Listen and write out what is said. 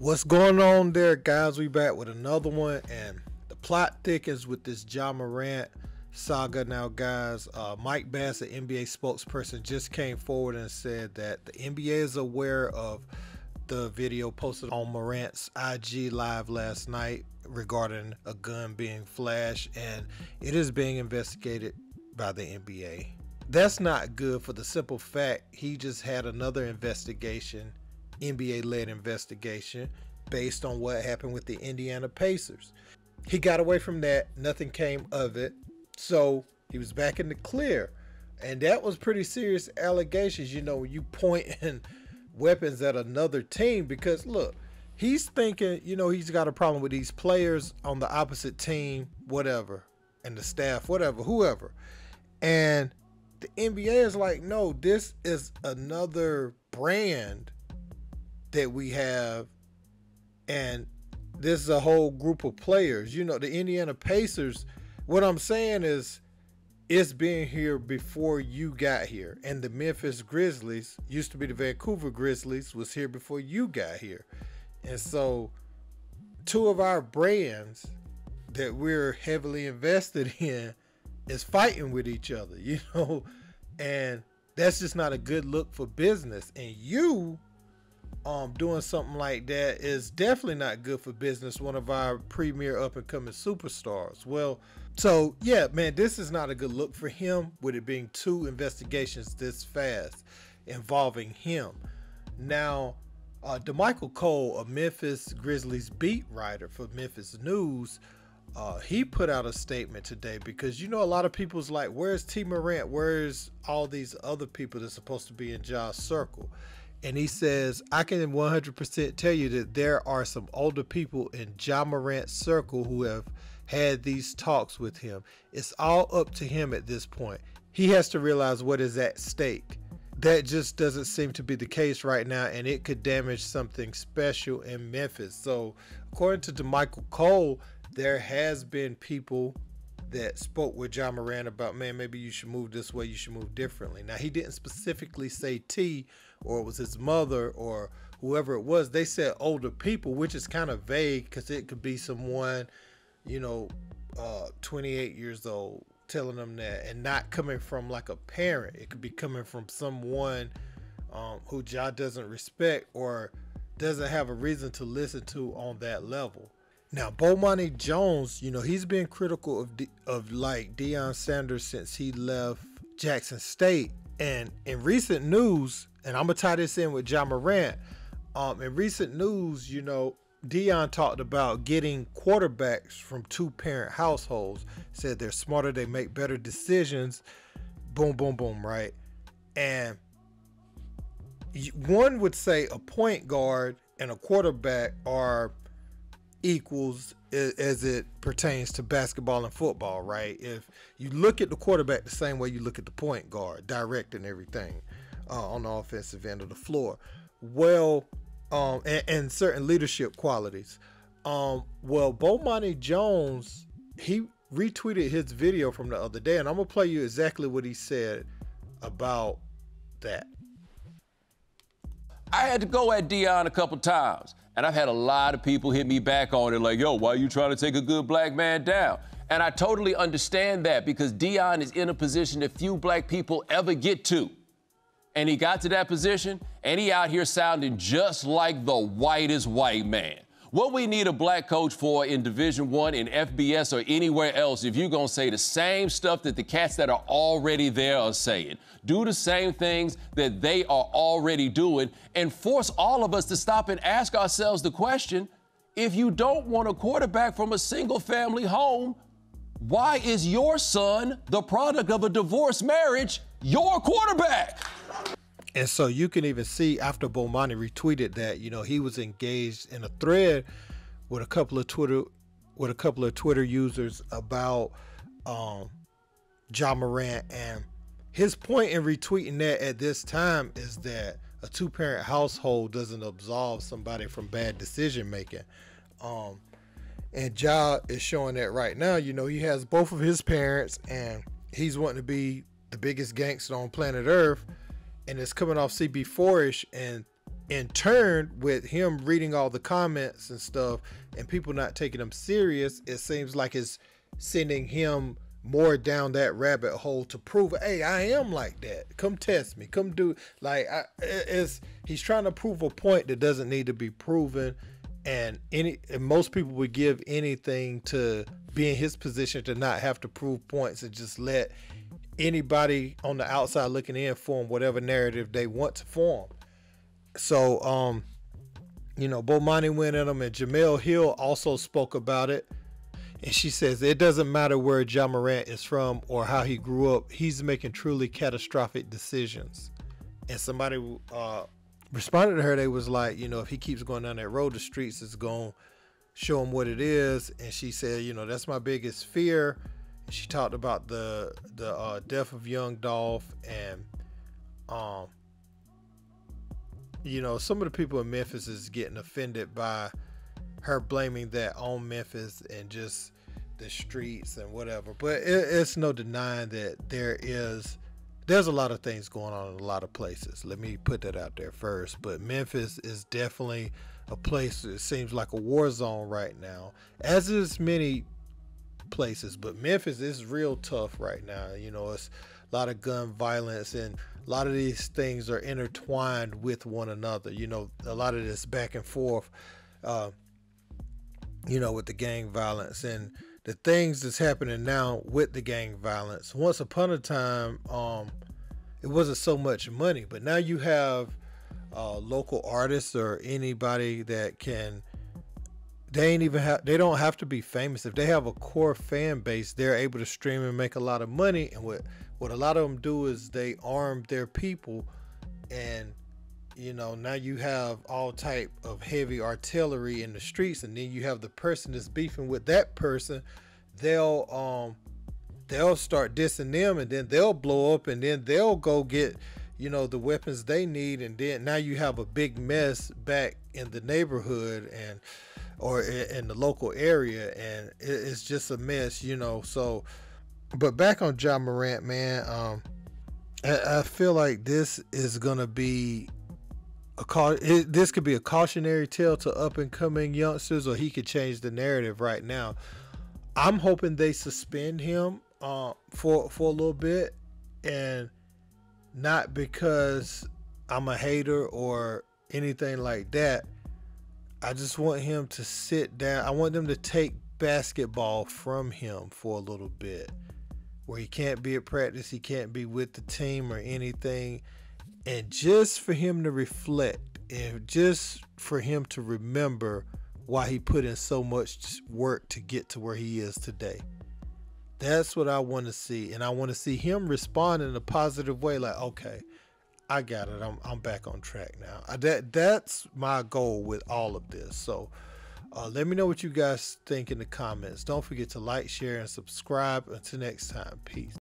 What's going on there, guys? We back with another one, and the plot thickens with this Ja Morant saga now, guys. Mike Bass, the NBA spokesperson, just came forward and said that the NBA is aware of the video posted on Morant's IG live last night regarding a gun being flashed, and it is being investigated by the NBA. That's not good for the simple fact he just had another investigation, NBA-led investigation, based on what happened with the Indiana Pacers. He got away from that. Nothing came of it. So he was back in the clear. And that was pretty serious allegations, you know, when you pointing weapons at another team, because look, he's thinking, you know, he's got a problem with these players on the opposite team, whatever, and the staff, whatever, whoever. And the NBA is like, no, this is another brand that we have, and this is a whole group of players. You know, the Indiana Pacers, what I'm saying is, it's been here before you got here. And the Memphis Grizzlies, used to be the Vancouver Grizzlies, was here before you got here. And so two of our brands that we're heavily invested in is fighting with each other, you know, and that's just not a good look for business. And you doing something like that is definitely not good for business, one of our premier up-and-coming superstars. Well, so yeah, man, this is not a good look for him, with it being two investigations this fast involving him. Now, DeMichael Cole, a Memphis Grizzlies beat writer for Memphis News, he put out a statement today, because you know a lot of people's like, where's T. Morant, where's all these other people that's supposed to be in Ja's circle? And he says, I can 100% tell you that there are some older people in Ja Morant's circle who have had these talks with him. It's all up to him at this point. He has to realize what is at stake. That just doesn't seem to be the case right now, and it could damage something special in Memphis. So according to DeMichael Cole, there has been people that spoke with Ja Morant about, man, maybe you should move this way, you should move differently. Now, he didn't specifically say T, or it was his mother, or whoever it was. They said older people, which is kind of vague, because it could be someone, you know, 28 years old, telling them that, and not coming from like a parent. It could be coming from someone who Ja doesn't respect or doesn't have a reason to listen to on that level. Now, Bomani Jones, you know, he's been critical of like Deion Sanders since he left Jackson State. And in recent news, and I'm gonna tie this in with Ja Morant, in recent news, you know, Deion talked about getting quarterbacks from two-parent households. Said they're smarter, they make better decisions. Boom, boom, boom, right? And one would say a point guard and a quarterback are equals as it pertains to basketball and football, right? If you look at the quarterback the same way you look at the point guard, directing everything on the offensive end of the floor. Well, and certain leadership qualities. Well, Bomani Jones, he retweeted his video from the other day, and I'm gonna play you exactly what he said about that. I had to go at Deion a couple times, and I've had a lot of people hit me back on it like, yo, why are you trying to take a good black man down? And I totally understand that, because Deion is in a position that few black people ever get to. And he got to that position, and he out here sounding just like the whitest white man. What we need a black coach for in Division I, in FBS, or anywhere else, if you're going to say the same stuff that the cats that are already there are saying, do the same things that they are already doing, and force all of us to stop and ask ourselves the question, if you don't want a quarterback from a single-family home, why is your son, the product of a divorced marriage, your quarterback? And so you can even see after Bomani retweeted that, you know, he was engaged in a thread with a couple of Twitter users about Ja Morant, and his point in retweeting that at this time is that a two-parent household doesn't absolve somebody from bad decision making. And Ja is showing that right now. You know, he has both of his parents, and he's wanting to be the biggest gangster on planet Earth. And it's coming off CB4-ish, and in turn, with him reading all the comments and stuff and people not taking him serious, it seems like it's sending him more down that rabbit hole to prove, hey, I am like that. Come test me. Come do he's trying to prove a point that doesn't need to be proven. And most people would give anything to be in his position to not have to prove points and just let anybody on the outside looking in form whatever narrative they want to form. So, Bomani went at him, and Jamel Hill also spoke about it. And she says, it doesn't matter where Ja Morant is from or how he grew up. He's making truly catastrophic decisions. And somebody responded to her. They was like, if he keeps going down that road, the streets is going to show him what it is. And she said, that's my biggest fear. And she talked about the death of young Dolph and, some of the people in Memphis is getting offended by her blaming that on Memphis and just the streets and whatever. But it's no denying that there's a lot of things going on in a lot of places. Let me put that out there first. But Memphis is definitely a place that seems like a war zone right now, as is many places. But Memphis is real tough right now. It's a lot of gun violence, and a lot of these things are intertwined with one another. A lot of this back and forth, with the gang violence and the things that's happening now with the gang violence. Once upon a time, it wasn't so much money, but now you have local artists or anybody that can. They don't have to be famous. If they have a core fan base, they're able to stream and make a lot of money. And what a lot of them do is they arm their people, and now you have all type of heavy artillery in the streets, and then you have the person that's beefing with that person. They'll start dissing them, and then they'll blow up, and then they'll go get the weapons they need, and then now you have a big mess back in the neighborhood or in the local area, and it's just a mess. So, but back on Ja Morant, man, I feel like this is gonna be this could be a cautionary tale to up and coming youngsters, or he could change the narrative right now. I'm hoping they suspend him for a little bit, and not because I'm a hater or anything like that. I just want him to sit down. I want them to take basketball from him for a little bit, where he can't be at practice, he can't be with the team or anything, and just for him to reflect, and just for him to remember why he put in so much work to get to where he is today. That's what I want to see, and I want to see him respond in a positive way, like, okay, I got it. I'm back on track now. That's my goal with all of this. So let me know what you guys think in the comments. Don't forget to like, share, and subscribe. Until next time, peace.